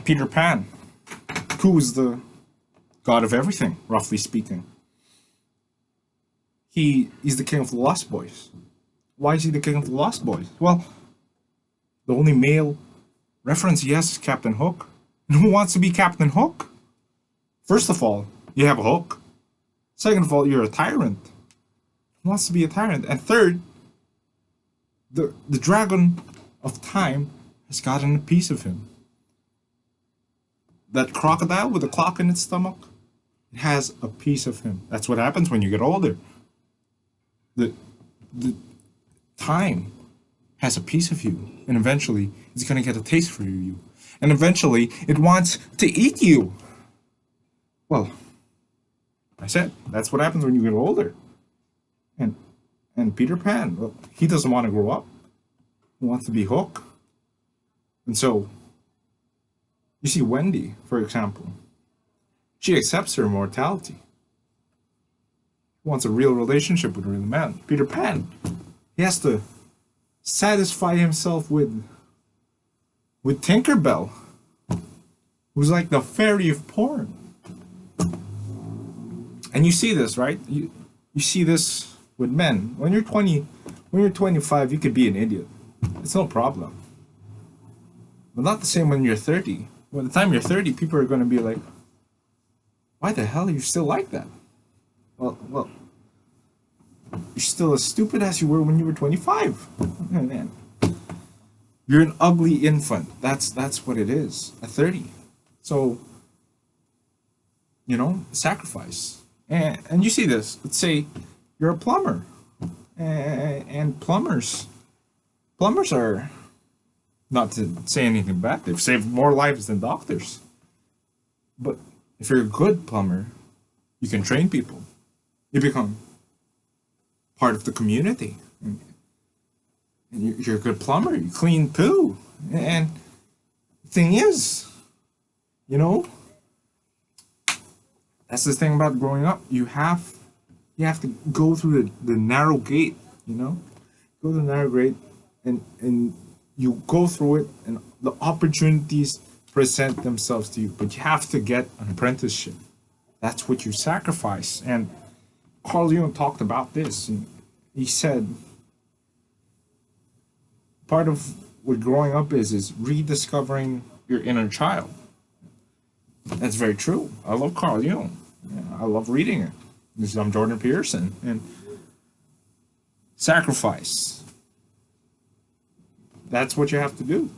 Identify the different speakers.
Speaker 1: Peter Pan, who is the god of everything, roughly speaking. He's the king of the Lost Boys. Why is he the king of the Lost Boys? Well, the only male reference he has is Captain Hook. And who wants to be Captain Hook? First of all, you have a hook. Second of all, you're a tyrant. Who wants to be a tyrant? And third, the dragon of time has gotten a piece of him. That crocodile with a clock in its stomach, it has a piece of him. That's what happens when you get older. The time has a piece of you, and eventually it's going to get a taste for you. And eventually it wants to eat you. Well, I said, that's what happens when you get older. And Peter Pan, well, he doesn't want to grow up. He wants to be Hook. And so, you see Wendy, for example. She accepts her mortality. Wants a real relationship with a real man. Peter Pan, he has to satisfy himself with Tinkerbell, who's like the fairy of porn. And you see this, right? You see this with men. When you're 20, when you're 25, you could be an idiot. It's no problem. But not the same when you're 30. By the time you're 30, people are going to be like, why the hell are you still like that? Well, you're still as stupid as you were when you were 25. Oh, man. You're an ugly infant. That's what it is at 30. So, sacrifice. And you see this. Let's say you're a plumber. And plumbers are, not to say anything bad, they've saved more lives than doctors. But if you're a good plumber, you can train people. You become part of the community. And you're a good plumber. You clean poo. And the thing is, that's the thing about growing up. You have to go through the narrow gate, Go through the narrow gate and you go through it and the opportunities present themselves to you. But you have to get an apprenticeship. That's what you sacrifice. And Carl Jung talked about this. And he said, part of what growing up is rediscovering your inner child. That's very true. I love Carl Jung. I love reading it. I'm Jordan Peterson. And sacrifice. That's what you have to do.